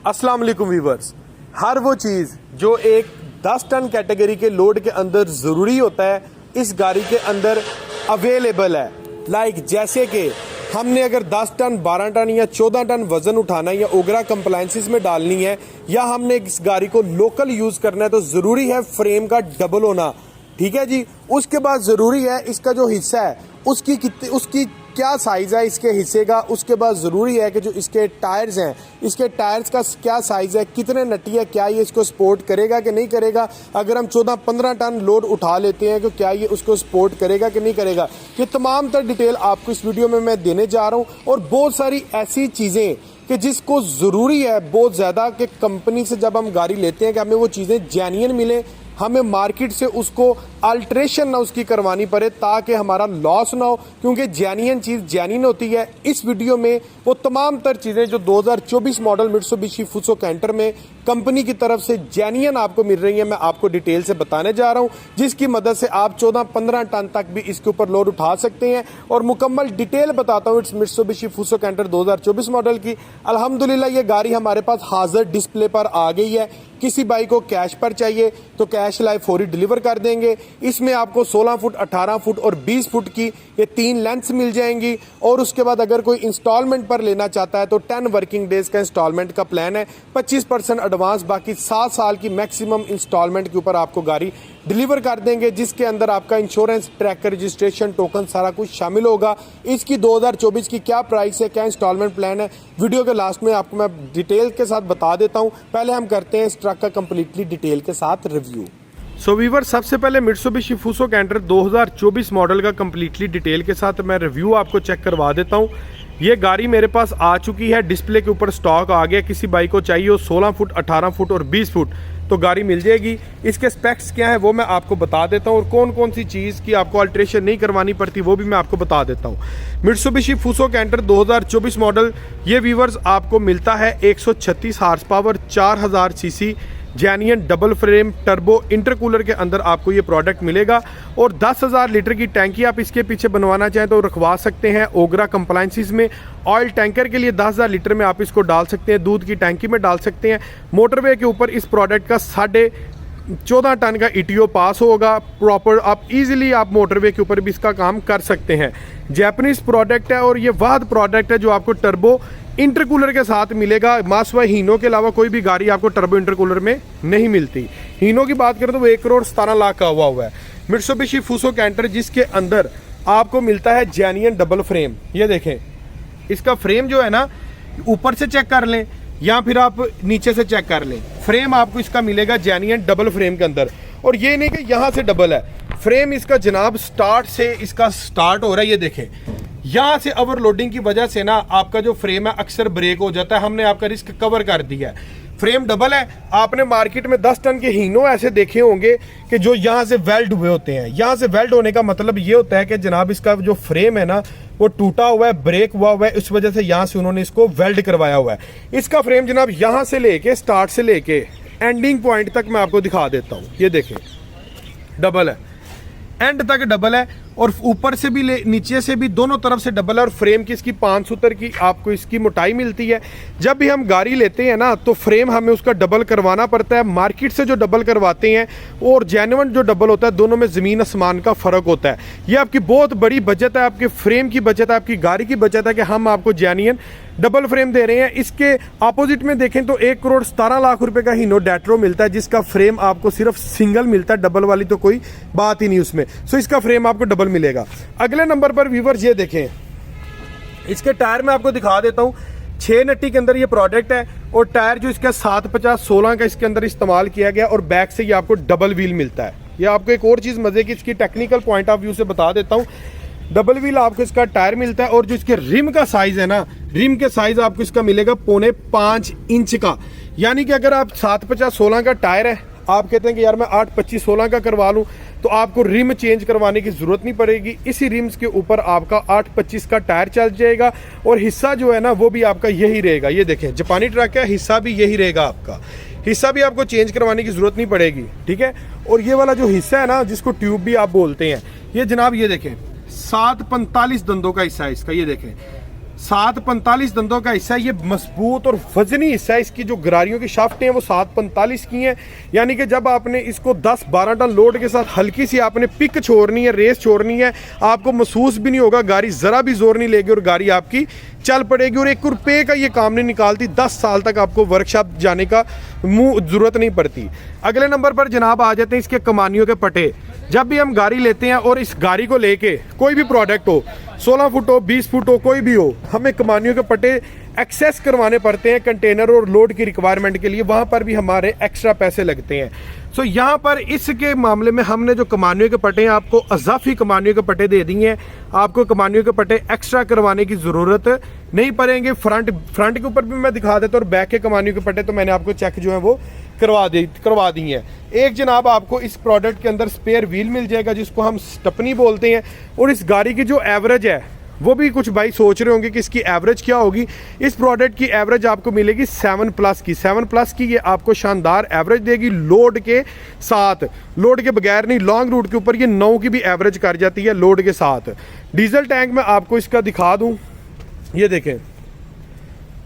अस्सलाम वालेकुम व्यूअर्स। हर वो चीज़ जो एक 10 टन कैटेगरी के लोड के अंदर ज़रूरी होता है इस गाड़ी के अंदर अवेलेबल है। लाइक जैसे कि हमने अगर 10 टन 12 टन या 14 टन वज़न उठाना है या ओगरा कंप्लायंसेस में डालनी है या हमने इस गाड़ी को लोकल यूज़ करना है तो ज़रूरी है फ्रेम का डबल होना। ठीक है जी। उसके बाद ज़रूरी है इसका जो हिस्सा है उसकी क्या साइज़ है इसके हिस्से का। उसके बाद ज़रूरी है कि जो इसके टायर्स हैं इसके टायर्स का क्या साइज़ है, कितने नटी है, क्या ये इसको सपोर्ट करेगा कि नहीं करेगा। अगर हम 14-15 टन लोड उठा लेते हैं तो क्या ये उसको सपोर्ट करेगा कि नहीं करेगा। ये तमाम तर डिटेल आपको इस वीडियो में मैं देने जा रहा हूँ। और बहुत सारी ऐसी चीज़ें कि जिसको ज़रूरी है बहुत ज़्यादा कि कंपनी से जब हम गाड़ी लेते हैं कि हमें वो चीज़ें जेन्युइन मिले, हमें मार्केट से उसको अल्ट्रेशन ना उसकी करवानी पड़े ताकि हमारा लॉस ना हो, क्योंकि जेन्युइन चीज़ जेन्युइन होती है। इस वीडियो में वो तमाम तर चीज़ें जो 2024 मॉडल मित्सुबिशी फुसो कैंटर में कंपनी की तरफ से जेन्युइन आपको मिल रही है मैं आपको डिटेल से बताने जा रहा हूं, जिसकी मदद से आप 14-15 टन तक भी इसके ऊपर लोड उठा सकते हैं। और मुकम्मल डिटेल बताता हूं it's Mitsubishi Fuso Canter 2024 model की। अल्हम्दुलिल्लाह ये गाड़ी हमारे पास हाजिर डिस्प्ले पर आ गई है। किसी बाइक को कैश पर चाहिए तो कैश लाइव फौरी डिलीवर कर देंगे। इसमें आपको 16 फुट, 18 फुट और 20 फुट की ये 3 लेंथ्स मिल जाएंगी। और उसके बाद अगर कोई इंस्टॉलमेंट पर लेना चाहता है तो 10 वर्किंग डेज का इंस्टॉलमेंट का प्लान है। 25% एडवांस, बाकी 7 साल की मैक्सिमम इंस्टॉलमेंट के ऊपर आपको गाड़ी डिलीवर कर देंगे, जिसके अंदर आपका इंश्योरेंस, ट्रैकर, रजिस्ट्रेशन, टोकन सारा कुछ शामिल होगा। इसकी 2024 की क्या प्राइस है, क्या इंस्टॉलमेंट प्लान है, वीडियो के लास्ट में आपको मैं डिटेल के साथ बता देता हूं। पहले हम करते हैं इस ट्रक का कंप्लीटली डिटेल के साथ रिव्यू। सो वीवर, सबसे पहले मित्सुबिशी फुसो कैंटर 2024 मॉडल का कंप्लीटली डिटेल के साथ मैं रिव्यू आपको चेक करवा देता हूं। ये गाड़ी मेरे पास आ चुकी है, डिस्प्ले के ऊपर स्टॉक आ गया। किसी बाइक को चाहिए हो 16 फुट, 18 फुट और 20 फुट तो गाड़ी मिल जाएगी। इसके स्पेक्स क्या है वो मैं आपको बता देता हूँ और कौन कौन सी चीज़ की आपको अल्ट्रेशन नहीं करवानी पड़ती वो भी मैं आपको बता देता हूँ। मित्सुबिशी फुसो कैंटर 2024 मॉडल ये वीवर्स आपको मिलता है 136 horsepower, 4000 CC, genuine double frame turbo intercooler के अंदर आपको ये प्रोडक्ट मिलेगा। और 10,000 लीटर की टैंकी आप इसके पीछे बनवाना चाहें तो रखवा सकते हैं। ओगरा कंप्लायंसेस में ऑयल टैंकर के लिए 10,000 लीटर में आप इसको डाल सकते हैं, दूध की टैंकी में डाल सकते हैं। मोटरवे के ऊपर इस प्रोडक्ट का 14.5 टन का ETO पास होगा प्रॉपर। आप इजीली आप मोटरवे के ऊपर भी इसका काम कर सकते हैं। जैपनीज प्रोडक्ट है और ये वह प्रोडक्ट है जो आपको टर्बो इंटरकूलर के साथ मिलेगा। मासवा हीनो के अलावा कोई भी गाड़ी आपको टर्बो इंटरकूलर में नहीं मिलती। हीनो की बात करें तो वो 1,17,00,000 का हुआ है। मित्सुबिशी फुसो कैंटर जिसके अंदर आपको मिलता है जेन्युइन डबल फ्रेम। ये देखें, इसका फ्रेम जो है ना ऊपर से चेक कर लें या फिर आप नीचे से चेक कर लें, फ्रेम आपको इसका मिलेगा जेन्युइन डबल फ्रेम के अंदर। और ये नहीं कि यहाँ से डबल है फ्रेम, इसका जनाब स्टार्ट से इसका स्टार्ट हो रहा है। ये देखें, यहाँ से ओवरलोडिंग की वजह से ना आपका जो फ्रेम है अक्सर ब्रेक हो जाता है। हमने आपका रिस्क कवर कर दिया है। फ्रेम डबल है। आपने मार्केट में 10 टन के हीनो ऐसे देखे होंगे कि जो यहाँ से वेल्ड हुए होते हैं। यहाँ से वेल्ड होने का मतलब ये होता है कि जनाब इसका जो फ्रेम है ना वो टूटा हुआ है, ब्रेक हुआ है, इस वजह से यहाँ से उन्होंने इसको वेल्ड करवाया हुआ है। इसका फ्रेम जनाब यहाँ से लेके स्टार्ट से लेके एंडिंग पॉइंट तक मैं आपको दिखा देता हूँ। ये देखें, डबल है, एंड तक डबल है और ऊपर से भी नीचे से भी दोनों तरफ से डबल है। और फ्रेम की इसकी 5 सूतर की आपको इसकी मोटाई मिलती है। जब भी हम गाड़ी लेते हैं ना तो फ्रेम हमें उसका डबल करवाना पड़ता है। मार्केट से जो डबल करवाते हैं और जेन्युइन जो डबल होता है दोनों में ज़मीन आसमान का फ़र्क होता है। ये आपकी बहुत बड़ी बचत है, आपके फ्रेम की बचत है, आपकी गाड़ी की बचत है कि हम आपको जेन्युइन डबल फ्रेम दे रहे हैं। इसके अपोजिट में देखें तो 1,17,00,000 रुपए का हीनो डेट्रो मिलता है जिसका फ्रेम आपको सिर्फ सिंगल मिलता है, डबल वाली तो कोई बात ही नहीं उसमें। सो इसका फ्रेम आपको डबल मिलेगा। अगले नंबर पर व्यूअर्स ये देखें, इसके टायर में आपको दिखा देता हूं। 6 नट्टी के अंदर ये प्रोडक्ट है और टायर जो इसका 750-16 का इसके अंदर इस्तेमाल किया गया और बैक से ये आपको डबल व्हील मिलता है। ये आपको एक और चीज़ मजे की इसकी टेक्निकल पॉइंट ऑफ व्यू से बता देता हूँ। डबल व्हील आपको इसका टायर मिलता है और जो इसके रिम का साइज है ना, रिम के साइज आपको इसका मिलेगा 4.5 इंच का। यानी कि अगर आप 750-16 का टायर है, आप कहते हैं कि यार मैं 825-16 का करवा लूँ तो आपको रिम चेंज करवाने की जरूरत नहीं पड़ेगी। इसी रिम्स के ऊपर आपका 825 का टायर चल जाएगा और हिस्सा जो है ना वो भी आपका यही रहेगा। ये देखें, जापानी ट्रक है, हिस्सा भी यही रहेगा आपका। हिस्सा भी आपको चेंज करवाने की जरूरत नहीं पड़ेगी। ठीक है। और ये वाला जो हिस्सा है ना जिसको ट्यूब भी आप बोलते हैं, ये जनाब ये देखें 745 दंदों का हिस्सा है इसका। ये देखें 745 दंदों का हिस्सा है। ये मजबूत और वजनी हिस्सा है। इसकी जो गरारियों की शाफ्टें हैं वो 745 की हैं, यानी कि जब आपने इसको 10-12 टन लोड के साथ हल्की सी आपने पिक छोड़नी है, रेस छोड़नी है, आपको महसूस भी नहीं होगा, गाड़ी ज़रा भी जोर नहीं लेगी और गाड़ी आपकी चल पड़ेगी। और 1 रुपये का ये काम नहीं निकालती। 10 साल तक आपको वर्कशॉप जाने का ज़रूरत नहीं पड़ती। अगले नंबर पर जनाब आ जाते हैं इसके कमानियों के पटे। जब भी हम गाड़ी लेते हैं और इस गाड़ी को लेके कोई भी प्रोडक्ट हो, 16 फुट हो, 20 फुट हो, कोई भी हो, हमें कमानियों के पट्टे एक्सेस करवाने पड़ते हैं कंटेनर और लोड की रिक्वायरमेंट के लिए। वहाँ पर भी हमारे एक्स्ट्रा पैसे लगते हैं। सो यहाँ पर इसके मामले में हमने जो कमानियों के पट्टे हैं, आपको अजाफी कमानियों के पट्टे दे दिए हैं। आपको कमानियों के पट्टे एक्स्ट्रा करवाने की ज़रूरत नहीं पड़ेंगे। फ्रंट के ऊपर भी मैं दिखा देता हूँ, और बैक के कमानियों के पट्टे तो मैंने आपको चेक जो है वो करवा दी हैं। एक जनाब आपको इस प्रोडक्ट के अंदर स्पेयर व्हील मिल जाएगा, जिसको हम स्टपनी बोलते हैं। और इस गाड़ी की जो एवरेज है, वो भी कुछ भाई सोच रहे होंगे कि इसकी एवरेज क्या होगी। इस प्रोडक्ट की एवरेज आपको मिलेगी 7+ की। 7+ की ये आपको शानदार एवरेज देगी लोड के साथ। लोड के बगैर नहीं, लॉन्ग रूट के ऊपर ये 9 की भी एवरेज कर जाती है लोड के साथ। डीजल टैंक में आपको इसका दिखा दूं, ये देखें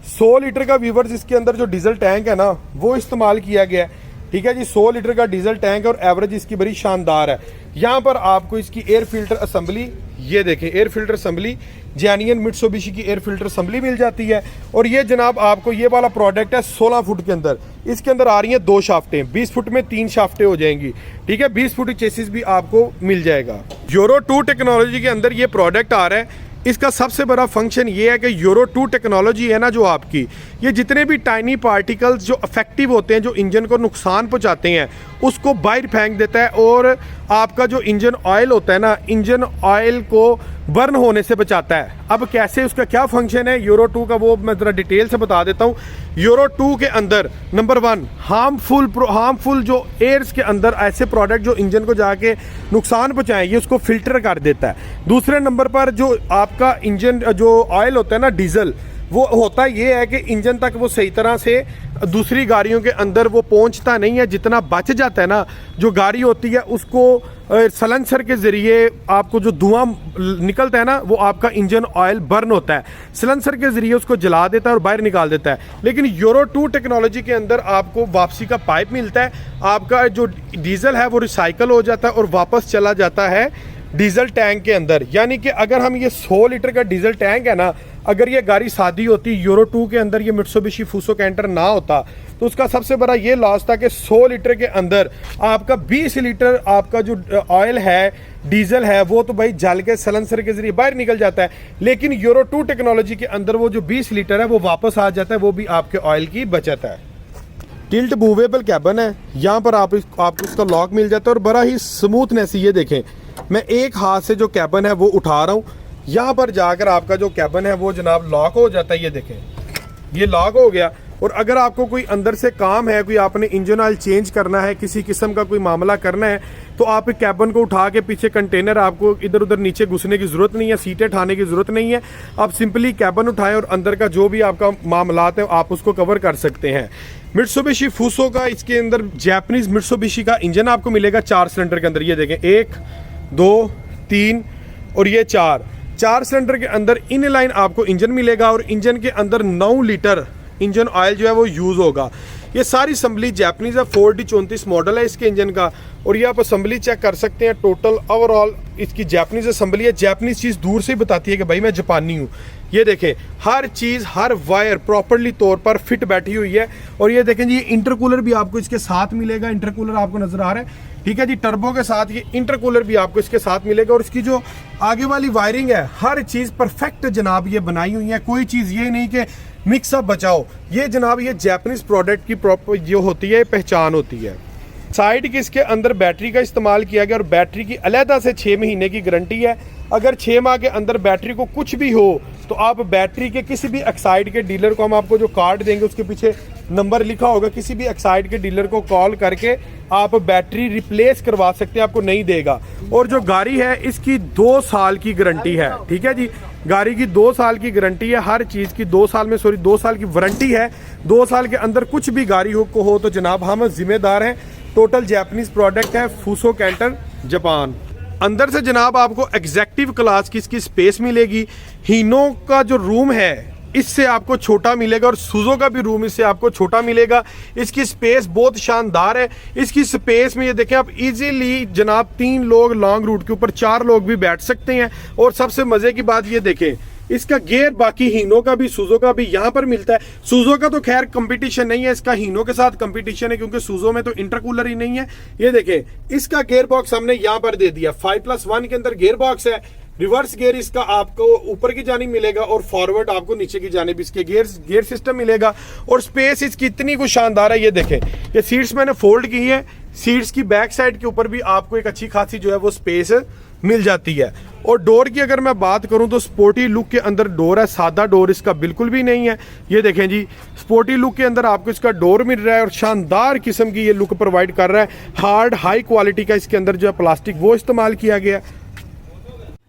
100 लीटर का व्यूवर्स इसके अंदर जो डीजल टैंक है ना वो इस्तेमाल किया गया है। ठीक है जी, 100 लीटर का डीजल टैंक है और एवरेज इसकी बड़ी शानदार है। यहाँ पर आपको इसकी एयर फिल्टर असेंबली, ये देखें air filter assembly, genuine Mitsubishi की एयर फिल्टर असेंबली मिल जाती है। और ये जनाब आपको ये वाला प्रोडक्ट है 16 फुट के अंदर। इसके अंदर आ रही हैं 2 शाफ्टें, 20 फुट में 3 शाफ्टें हो जाएंगी। ठीक है, 20 फुट चेसिस भी आपको मिल जाएगा। यूरो 2 टेक्नोलॉजी के अंदर ये प्रोडक्ट आ रहा है। इसका सबसे बड़ा फंक्शन ये है कि यूरो 2 टेक्नोलॉजी है ना जो आपकी, ये जितने भी टाइनी पार्टिकल्स जो अफेक्टिव होते हैं, जो इंजन को नुकसान पहुंचाते हैं, उसको बाहर फेंक देता है। और आपका जो इंजन ऑयल होता है ना, इंजन ऑयल को बर्न होने से बचाता है। अब कैसे, उसका क्या फंक्शन है यूरो 2 का, वो मैं ज़रा डिटेल से बता देता हूँ। यूरो 2 के अंदर नंबर 1 हार्मफुल जो एयर्स के अंदर ऐसे प्रोडक्ट जो इंजन को जाके नुकसान पहुँचाएं, ये उसको फिल्टर कर देता है। दूसरे नंबर पर जो आपका इंजन जो ऑयल होता है ना, डीजल, वो होता ये है कि इंजन तक वो सही तरह से दूसरी गाड़ियों के अंदर वो पहुंचता नहीं है। जितना बच जाता है ना, जो गाड़ी होती है उसको सलेंसर के ज़रिए आपको जो धुआं निकलता है ना, वो आपका इंजन ऑयल बर्न होता है, सलेंसर के ज़रिए उसको जला देता है और बाहर निकाल देता है। लेकिन यूरो 2 टेक्नोलॉजी के अंदर आपको वापसी का पाइप मिलता है। आपका जो डीजल है वो रिसाइकल हो जाता है और वापस चला जाता है डीजल टैंक के अंदर। यानी कि अगर हम ये 100 लीटर का डीजल टैंक है ना, अगर ये गाड़ी सादी होती, यूरो 2 के अंदर ये मित्सुबिशी फूसो कैंटर ना होता, तो उसका सबसे बड़ा ये लॉस था कि 100 लीटर के अंदर आपका 20 लीटर आपका जो ऑयल है, डीजल है, वो तो भाई जल के सलेंसर के जरिए बाहर निकल जाता है। लेकिन यूरो 2 टेक्नोलॉजी के अंदर वो जो 20 लीटर है वो वापस आ जाता है, वो भी आपके ऑयल की बचत है। टिल्ट मूवेबल कैबन है, यहाँ पर आपको उसका लॉक मिल जाता है और बड़ा ही स्मूथनेस। ये देखें, मैं एक हाथ से जो कैबन है वो उठा रहा हूँ, यहाँ पर जाकर आपका जो कैबन है वो जनाब लॉक हो जाता है। ये देखें, ये लॉक हो गया। और अगर आपको कोई अंदर से काम है, कोई आपने इंजन ऑयल चेंज करना है, किसी किस्म का कोई मामला करना है, तो आप कैबन को उठा के पीछे कंटेनर, आपको इधर उधर नीचे घुसने की ज़रूरत नहीं है, सीटें ठाने की ज़रूरत नहीं है। आप सिंपली कैबन उठाएं और अंदर का जो भी आपका मामलात है आप उसको कवर कर सकते हैं। मित्सुबिशी फूसो का इसके अंदर जैपनीज़ मित्सुबिशी का इंजन आपको मिलेगा 4 सिलेंडर के अंदर। ये देखें, 1 2 3 और ये 4 सिलेंडर के अंदर इन लाइन आपको इंजन मिलेगा। और इंजन के अंदर 9 लीटर इंजन ऑयल जो है वो यूज़ होगा। ये सारी असम्बली जैपनीज़ है, 4D34 मॉडल है इसके इंजन का। और ये आप असम्बली चेक कर सकते हैं, टोटल ओवरऑल इसकी जैपनीज़ असम्बली है। जैपनीज़ चीज़ दूर से ही बताती है कि भाई मैं जापानी हूँ। ये देखें, हर चीज़, हर वायर प्रॉपरली तौर पर फिट बैठी हुई है। और ये देखें जी, इंटरकूलर भी आपको इसके साथ मिलेगा। इंटरकूलर आपको नजर आ रहा है, ठीक है जी, टर्बो के साथ ये इंटरकूलर भी आपको इसके साथ मिलेगा। और इसकी जो आगे वाली वायरिंग है, हर चीज़ परफेक्ट जनाब ये बनाई हुई है। कोई चीज़ ये नहीं कि मिक्सअप बचाओ। ये जनाब ये जैपनीज प्रोडक्ट की प्रॉपर जो होती है पहचान होती है। साइड की इसके अंदर बैटरी का इस्तेमाल किया गया और बैटरी की अलहदा से 6 महीने की गारंटी है। अगर 6 माह के अंदर बैटरी को कुछ भी हो तो आप बैटरी के किसी भी एक्साइड के डीलर को, हम आपको जो कार्ड देंगे उसके पीछे नंबर लिखा होगा, किसी भी एक्साइड के डीलर को कॉल करके आप बैटरी रिप्लेस करवा सकते हैं, आपको नहीं देगा। और जो गाड़ी है इसकी 2 साल की गारंटी है, ठीक है जी, गाड़ी की 2 साल की गारंटी है। हर चीज़ की 2 साल की वारंटी है। 2 साल के अंदर कुछ भी गाड़ी हो तो जनाब हम जिम्मेदार हैं। टोटल जैपनीज प्रोडक्ट है, फूसो कैंटर जापान। अंदर से जनाब आपको एग्जैक्टिव क्लास की इसकी स्पेस मिलेगी। हीनो का जो रूम है इससे आपको छोटा मिलेगा और सूजो का भी रूम इससे आपको छोटा मिलेगा। इसकी स्पेस बहुत शानदार है। इसकी स्पेस में ये देखें आप इजीली जनाब 3 लोग लॉन्ग रूट के ऊपर 4 लोग भी बैठ सकते हैं। और सबसे मजे की बात ये देखें इसका गियर बाकी हीनो का भी सूजो का भी यहाँ पर मिलता है। सूजो का तो खैर कंपटीशन नहीं है, इसका हीनो के साथ कंपटीशन है क्योंकि सूजो में तो इंटरकूलर ही नहीं है। ये देखें इसका गियर बॉक्स हमने यहाँ पर दे दिया। 5+1 के अंदर गियर बॉक्स है। रिवर्स गियर इसका आपको ऊपर की जानिब मिलेगा और फॉरवर्ड आपको नीचे की जानिब इसके गियर सिस्टम मिलेगा। और स्पेस इसकी इतनी कुछ शानदार है। ये देखें ये सीट्स मैंने फोल्ड की है। सीट्स की बैक साइड के ऊपर भी आपको एक अच्छी खासी जो है वो स्पेस मिल जाती है। और डोर की अगर मैं बात करूं तो स्पोर्टी लुक के अंदर डोर है। सादा डोर इसका बिल्कुल भी नहीं है। ये देखें जी स्पोर्टी लुक के अंदर आपको इसका डोर मिल रहा है और शानदार किस्म की ये लुक प्रोवाइड कर रहा है। हार्ड हाई क्वालिटी का इसके अंदर जो है प्लास्टिक वो इस्तेमाल किया गया है।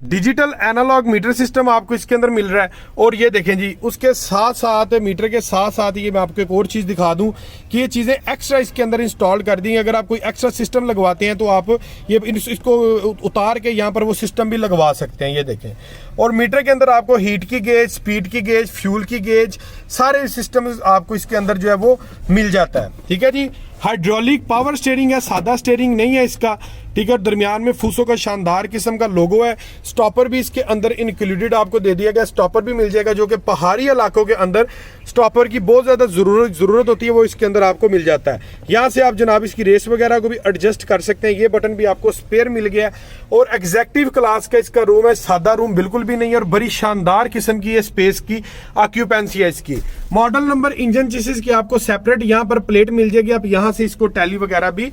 डिजिटल एनालॉग मीटर सिस्टम आपको इसके अंदर मिल रहा है। और ये देखें जी उसके साथ साथ मीटर के साथ साथ ये मैं आपको एक और चीज़ दिखा दूं कि ये चीज़ें एक्स्ट्रा इसके अंदर इंस्टॉल कर दी हैं। अगर आप कोई एक्स्ट्रा सिस्टम लगवाते हैं तो आप ये इसको उतार के यहाँ पर वो सिस्टम भी लगवा सकते हैं। ये देखें और मीटर के अंदर आपको हीट की गेज, स्पीड की गेज, फ्यूल की गेज सारे सिस्टम आपको इसके अंदर जो है वो मिल जाता है। ठीक है जी। हाइड्रोलिक पावर स्टीयरिंग है, सादा स्टीयरिंग नहीं है इसका। ठीक है। दरमियान में फूसो का शानदार किस्म का लोगो है। स्टॉपर भी इसके अंदर इंक्लूडेड आपको दे दिया गया। स्टॉपर भी मिल जाएगा जो कि पहाड़ी इलाकों के अंदर स्टॉपर की बहुत ज़्यादा ज़रूरत होती है, वो इसके अंदर आपको मिल जाता है। यहाँ से आप जनाब इसकी रेस वगैरह को भी एडजस्ट कर सकते हैं। ये बटन भी आपको स्पेयर मिल गया। और एग्जैक्टिव क्लास का इसका रूम है। सादा रूम बिल्कुल भी नहीं है और बड़ी शानदार किस्म की ये स्पेस की ऑक्यूपेंसी है इसकी। मॉडल नंबर, इंजन चेसिस की आपको सेपरेट यहाँ पर प्लेट मिल जाएगी। आप यहाँ से इसको टैली वगैरह भी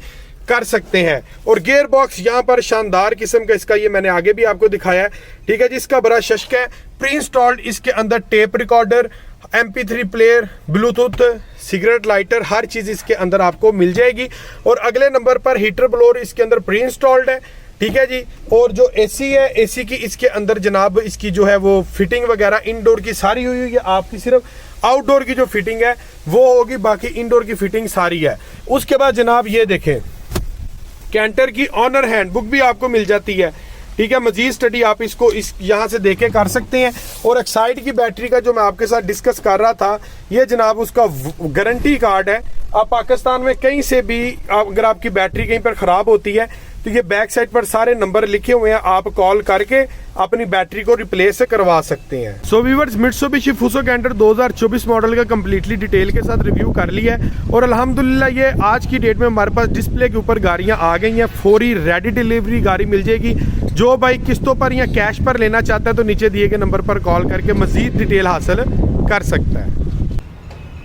कर सकते हैं। और गियर बॉक्स यहाँ पर शानदार किस्म का इसका, ये मैंने आगे भी आपको दिखाया है। ठीक है जी। इसका बड़ा शश्क है। प्री इंस्टॉल्ड इसके अंदर tape recorder, MP3 player, Bluetooth, cigarette lighter, हर चीज इसके अंदर आपको मिल जाएगी। और अगले नंबर पर हीटर ब्लोअर इसके अंदर प्री इंस्टॉल्ड है। ठीक है जी। और जो AC है, AC की इसके अंदर जनाब इसकी जो है वो फिटिंग वगैरह इनडोर की सारी हुई है। आपकी सिर्फ आउटडोर की जो फिटिंग है वो होगी, बाकी इनडोर की फिटिंग सारी है। उसके बाद जनाब ये देखें कैंटर की ऑनर हैंडबुक भी आपको मिल जाती है। ठीक है। मजीद स्टडी आप इसको यहाँ से देखे कर सकते हैं। और एक्साइड की बैटरी का जो मैं आपके साथ डिस्कस कर रहा था, ये जनाब उसका गारंटी कार्ड है। आप पाकिस्तान में कहीं से भी अगर आपकी बैटरी कहीं पर ख़राब होती है तो ये बैक साइड पर सारे नंबर लिखे हुए हैं। आप कॉल करके अपनी बैटरी को रिप्लेस करवा सकते हैं। So viewers, Mitsubishi Fuso Canter 2024 model का कंप्लीटली डिटेल के साथ रिव्यू कर लिया है। और अल्हम्दुलिल्लाह ये आज की डेट में हमारे पास डिस्प्ले के ऊपर गाड़ियां आ गई हैं। फौरी रेडी डिलीवरी गाड़ी मिल जाएगी। जो भाई किस्तों पर या कैश पर लेना चाहता है तो नीचे दिए गए नंबर पर कॉल करके मजीद डिटेल हासिल कर सकता है।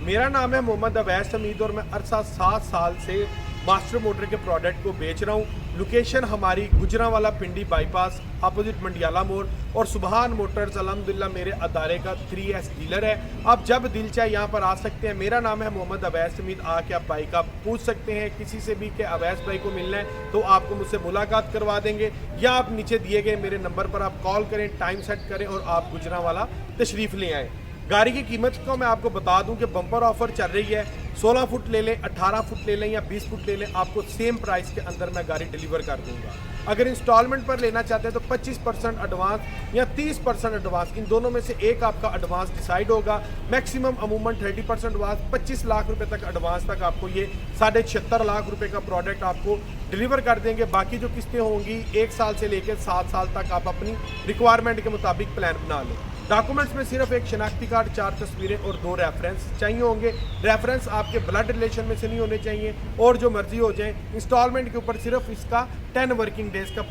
मेरा नाम है मोहम्मद अवैस हमीद और मैं अरसा 7 साल से मास्टर मोटर के प्रोडक्ट को बेच रहा हूँ। लोकेशन हमारी गुजरांवाला पिंडी बाईपास अपोजिट मंडियाला मोड़। और सुबहान मोटर्स अल्हम्दुलिल्लाह मेरे अदारे का 3S डीलर है। आप जब दिल चाहे यहाँ पर आ सकते हैं। मेरा नाम है मोहम्मद अवैस हमीद। आके आप बाइक आप पूछ सकते हैं किसी से भी कि अवैस भाई को मिलना है तो आपको मुझसे मुलाकात करवा देंगे। या आप नीचे दिए गए मेरे नंबर पर आप कॉल करें, टाइम सेट करें और आप गुजरांवाला तशरीफ़ ले आएँ। गाड़ी की कीमत को मैं आपको बता दूं कि बम्पर ऑफर चल रही है। 16 फुट ले लें, 18 फुट ले लें या 20 फुट ले लें, आपको सेम प्राइस के अंदर मैं गाड़ी डिलीवर कर दूंगा। अगर इंस्टॉलमेंट पर लेना चाहते हैं तो 25% एडवांस या 30% एडवांस, इन दोनों में से एक आपका एडवांस डिसाइड होगा। मैक्सिमम अमूमन 30% एडवांस, 25 लाख रुपए तक एडवांस तक आपको ये 76.5 लाख रुपए का प्रोडक्ट आपको डिलीवर कर देंगे। बाकी जो किस्तें होंगी 1 साल से लेकर 7 साल तक आप अपनी रिक्वायरमेंट के मुताबिक प्लान बना लें। डॉक्यूमेंट्स में सिर्फ एक शनाख्ती कार्ड, 4 तस्वीरें और 2 रेफरेंस चाहिए होंगे। रेफरेंस आपके ब्लड रिलेशन में से नहीं होने चाहिए और जो मर्जी हो जाए। इंस्टॉलमेंट के ऊपर सिर्फ इसका 10 वर्किंग डेज का